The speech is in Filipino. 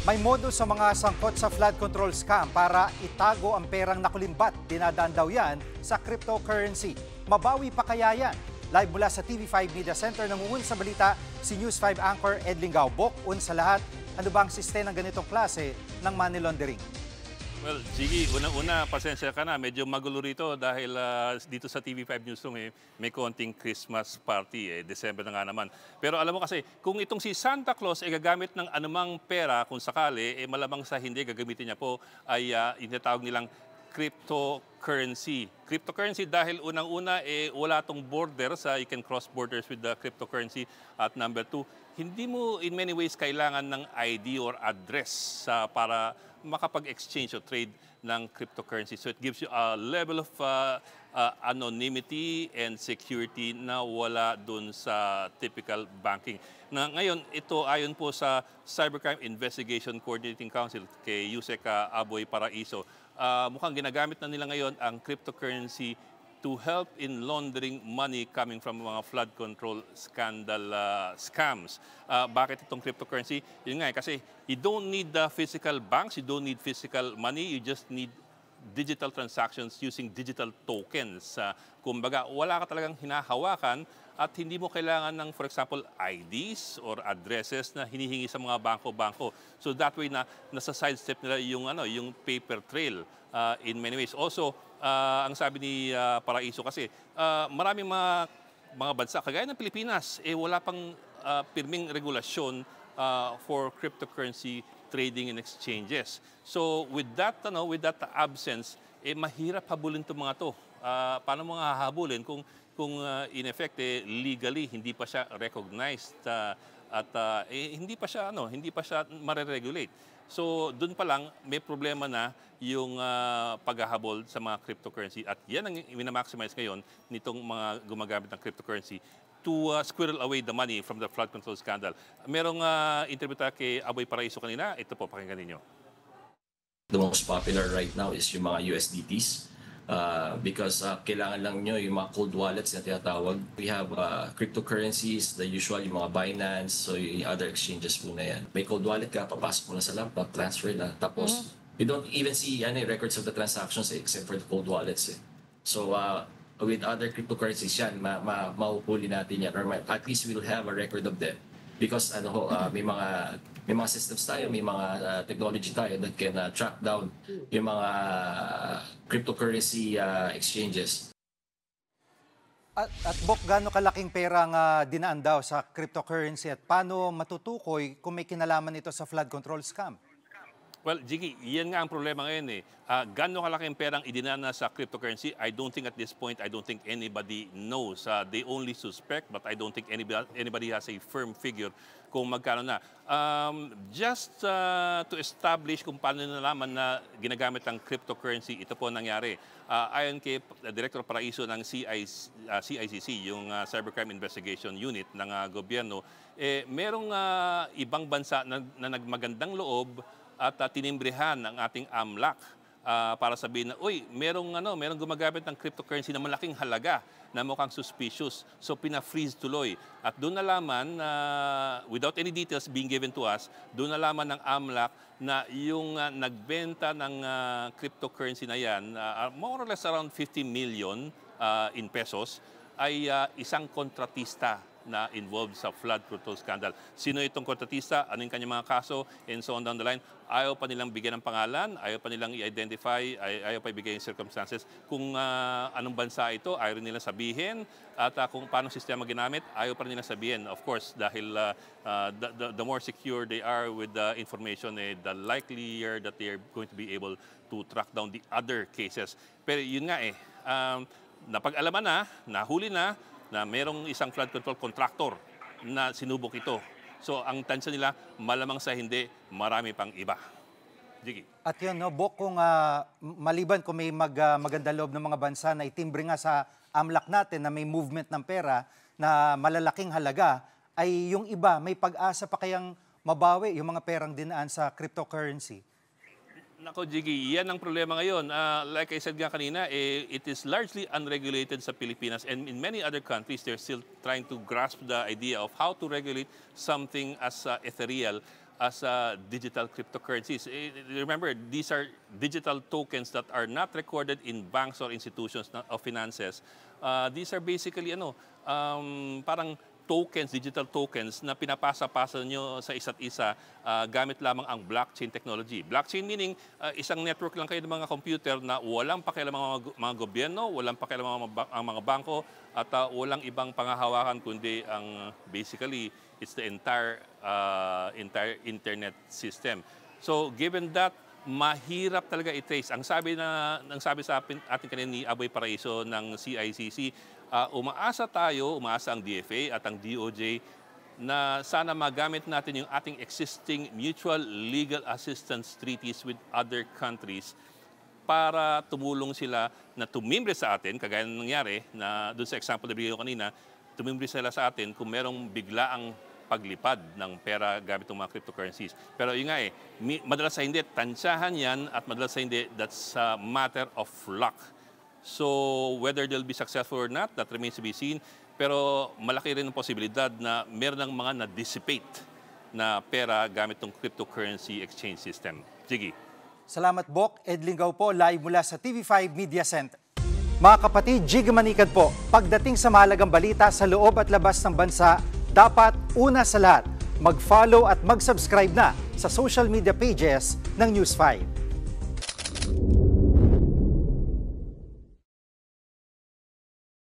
May modo sa mga sangkot sa flood control scam para itago ang perang nakulimbat. Dinadaan daw yan sa cryptocurrency. Mabawi pa kaya yan? Live mula sa TV5 Media Center, nangungun sa balita si News 5 anchor Edling Gaubok. Sa lahat, ano ba ang sistema ng ganitong klase ng money laundering? Well, Jiggy, unang-una, pasensya ka na. Medyo magulo rito dahil dito sa TV5 Newsroom may konting Christmas party. December na nga naman. Pero alam mo kasi, kung itong si Santa Claus ay gagamit ng anumang pera kung sakali, malamang sa hindi gagamitin niya po ay inatawag nilang cryptocurrency. Cryptocurrency dahil unang-una wala tong border you can cross borders with the cryptocurrency. At number two, hindi mo in many ways kailangan ng ID or address para makapag-exchange o trade ng cryptocurrency. So it gives you a level of anonymity and security na wala dun sa typical banking. Ngayon, ito ayon po sa Cybercrime Investigation Coordinating Council kay Yusek Aboy Paraiso, mukhang ginagamit na nila ngayon ang cryptocurrency to help in laundering money coming from mga flood control scandal scams. Bakit itong cryptocurrency? Yun nga kasi you don't need the physical banks, you don't need physical money, you just need digital transactions using digital tokens. Kumbaga, wala ka talagang hinahawakan at hindi mo kailangan ng, for example, IDs or addresses na hinihingi sa mga bangko-bangko. So that way nasa sidestep nila yung paper trail in many ways. Also, ang sabi ni Paraiso kasi, maraming mga bansa, kagaya ng Pilipinas, wala pang pirming regulasyon for cryptocurrency trading and exchanges. So with that absence, mahirap habulin itong mga to. Paano mo nga hahabulin kung in effect legally hindi pa siya recognized at hindi pa siya mare-regulate. So doon pa lang may problema na yung paghahabol sa mga cryptocurrency at yan ang minamaximize ngayon nitong mga gumagamit ng cryptocurrency to squirrel away the money from the flood control scandal. Merong interview tayo kay Aboy Paraiso kanina. Ito po, pakinggan ninyo. The most popular right now is yung mga USDTs because kailangan lang nyo yung mga cold wallets na tinatawag. We have cryptocurrencies, the usual, yung mga Binance, so yung other exchanges po na yan. May cold wallet ka, papasok mo na sa laptop, transfer na, tapos you don't even see any records of the transactions except for the cold wallets. So with other cryptocurrencies yan, mahuhuli natin yan, or at least we'll have a record of them because may mga systems tayo, may mga technology tayo that can track down yung mga cryptocurrency exchanges. At Bok, gaano kalaking pera ang dinaan daw sa cryptocurrency at paano matutukoy kung may kinalaman ito sa flood control scam? Well, Jiggy, yan nga ang problema ngayon Gano'ng kalaking perang idinana sa cryptocurrency? I don't think at this point, I don't think anybody knows. They only suspect, but I don't think anybody has a firm figure kung magkano na. Just to establish kung paano nalaman na ginagamit ang cryptocurrency, ito po nangyari. Ayon kay Director Paraiso ng CICC, yung Cybercrime Investigation Unit ng gobyerno, merong ibang bansa na nagmagandang loob at tinimbrehan ng ating AMLAC para sabihin na, uy, merong gumagamit ng cryptocurrency na malaking halaga na mukhang suspicious. So pina-freeze tuloy. At doon nalaman, without any details being given to us, doon nalaman ng AMLAC na yung nagbenta ng cryptocurrency na yan, more or less around 50 million in pesos, ay isang kontratista na involved sa flood control scandal. Sino itong kontratista? Ano yung kanyang mga kaso? And so on down the line. Ayaw pa nilang bigyan ng pangalan, ayaw pa nilang i-identify, ayaw pa ibigay yung circumstances. Kung anong bansa ito, ayaw rin nilang sabihin. At kung paano sistema ginamit, ayaw pa rin nilang sabihin. Of course, dahil the more secure they are with the information, the likelier that they are going to be able to track down the other cases. Pero yun nga napag-alaman na, nahuli na merong isang flood control contractor na sinubok ito. So ang tansya nila, malamang sa hindi, marami pang iba. Jiggy. At yun, Bok, kung maliban kung may maganda loob ng mga bansa na itimbre nga sa AMLAC natin na may movement ng pera na malalaking halaga, ay yung iba, may pag-asa pa kayang mabawi yung mga perang dinaan sa cryptocurrency? Nako, Jiggy, yan ang problema ngayon. Like I said nga kanina, it is largely unregulated sa Pilipinas, and in many other countries, they're still trying to grasp the idea of how to regulate something as ethereal as digital cryptocurrencies. Remember, these are digital tokens that are not recorded in banks or institutions of finances. These are basically parang tokens, digital tokens na pinapasa-pasa nyo sa isa't isa gamit lamang ang blockchain technology. Blockchain meaning isang network lang kayo ng mga computer na walang pakialam ang mga gobyerno, walang pakialam ang mga bangko, at walang ibang pangahawakan kundi ang basically it's the entire internet system. So given that, mahirap talaga i-trace. Ang sabi sa ating kanina ni Aboy Paraiso ng CICC, umaasa ang DFA at ang DOJ na sana magamit natin yung ating existing mutual legal assistance treaties with other countries para tumulong sila na tumimbre sa atin, kagaya ng nangyari na doon sa example na bigay ko kanina, tumimbre sila sa atin kung merong biglaang paglipad ng pera gamit ng mga cryptocurrencies. Pero yun nga madalas sa hindi, tansyahan yan, at madalas sa hindi, that's a matter of luck. So whether they'll be successful or not, that remains to be seen. Pero malaki rin ang posibilidad na meron ng mga na-dissipate na pera gamit ng cryptocurrency exchange system. Jiggy. Salamat, Bok. Ed Lingaw po, live mula sa TV5 Media Center. Mga kapatid, Jig Manikad po, pagdating sa mahalagang balita sa loob at labas ng bansa, dapat una sa lahat, mag-follow at mag-subscribe na sa social media pages ng News 5.